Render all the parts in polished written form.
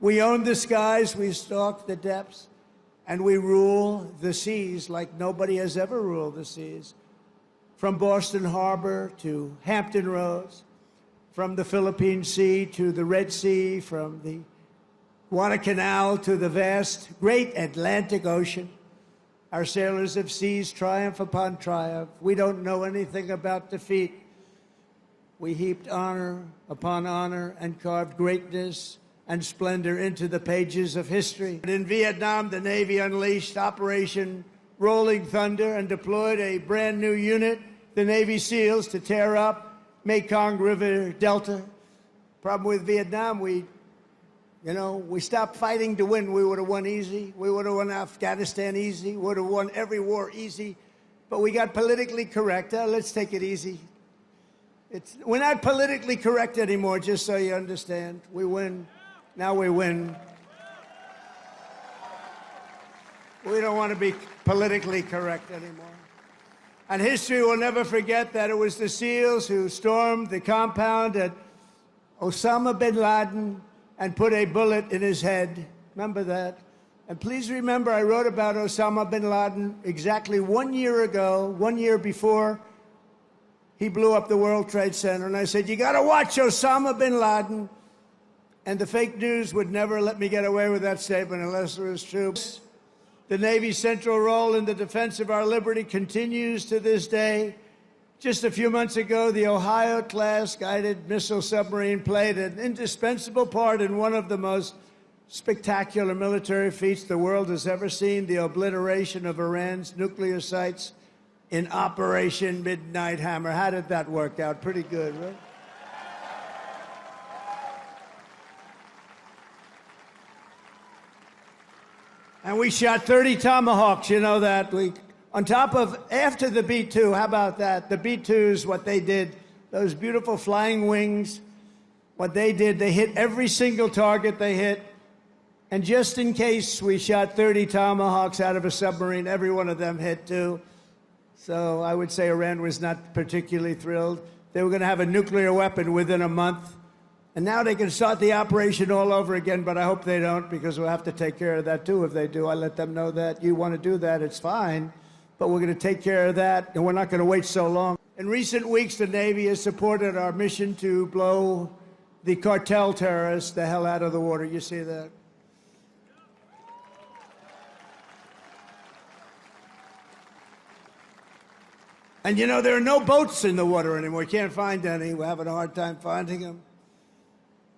We own the skies, we stalk the depths, and we rule the seas like nobody has ever ruled the seas. From Boston Harbor to Hampton Roads, from the Philippine Sea to the Red Sea, from the Guadalcanal to the vast, great Atlantic Ocean. Our sailors have seized triumph upon triumph. We don't know anything about defeat. We heaped honor upon honor and carved greatness and splendor into the pages of history. In Vietnam, the Navy unleashed Operation Rolling Thunder and deployed a brand new unit, the Navy SEALs, to tear up Mekong River Delta. Problem with Vietnam, we stopped fighting to win. We would have won easy. We would have won Afghanistan easy. We would have won every war easy. But we got politically correct. Let's take it easy. We're not politically correct anymore, just so you understand. We win. Now we win. We don't want to be politically correct anymore. And history will never forget that it was the SEALs who stormed the compound at Osama bin Laden and put a bullet in his head. Remember that? And please remember, I wrote about Osama bin Laden exactly 1 year ago, 1 year before he blew up the World Trade Center. And I said, you got to watch Osama bin Laden. And the fake news would never let me get away with that statement unless it was true. The Navy's central role in the defense of our liberty continues to this day. Just a few months ago, the Ohio-class guided missile submarine played an indispensable part in one of the most spectacular military feats the world has ever seen, the obliteration of Iran's nuclear sites in Operation Midnight Hammer. How did that work out? Pretty good, right? And we shot 30 Tomahawks, you know that. On top of, after the B-2, how about that? The B-2s, what they did, those beautiful flying wings, what they did, they hit every single target they hit. And just in case, we shot 30 Tomahawks out of a submarine, every one of them hit too. So I would say Iran was not particularly thrilled. They were going to have a nuclear weapon within a month. And now they can start the operation all over again, but I hope they don't, because we'll have to take care of that too if they do. I let them know that you want to do that, it's fine, but we're going to take care of that, and we're not going to wait so long. In recent weeks, the Navy has supported our mission to blow the cartel terrorists the hell out of the water. You see that? And you know, there are no boats in the water anymore. You can't find any. We're having a hard time finding them.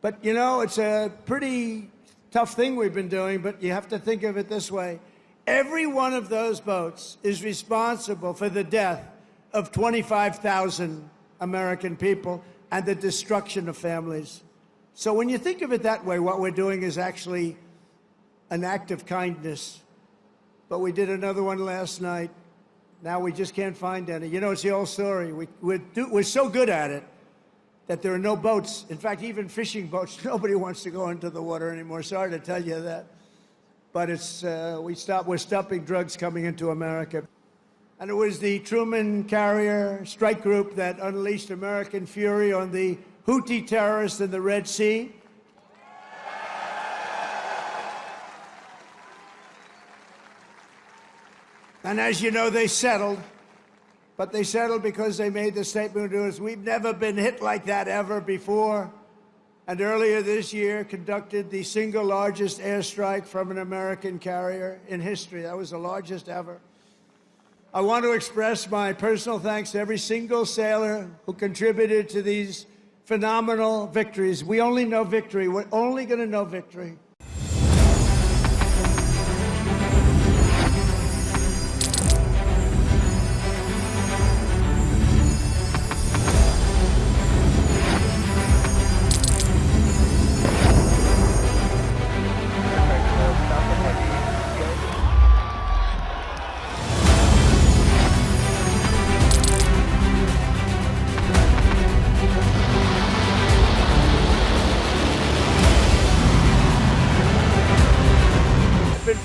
But, you know, it's a pretty tough thing we've been doing, but you have to think of it this way. Every one of those boats is responsible for the death of 25,000 American people and the destruction of families. So when you think of it that way, what we're doing is actually an act of kindness. But we did another one last night. Now we just can't find any. You know, it's the old story. We're so good at it that there are no boats. In fact, even fishing boats, nobody wants to go into the water anymore. Sorry to tell you that. But we're stopping drugs coming into America. And it was the Truman carrier strike group that unleashed American fury on the Houthi terrorists in the Red Sea. And as you know, they settled. But they settled because they made the statement to us, we've never been hit like that ever before. And earlier this year, conducted the single largest airstrike from an American carrier in history. That was the largest ever. I want to express my personal thanks to every single sailor who contributed to these phenomenal victories. We only know victory. We're only going to know victory.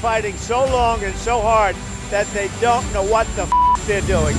Fighting so long and so hard that they don't know what the they're doing.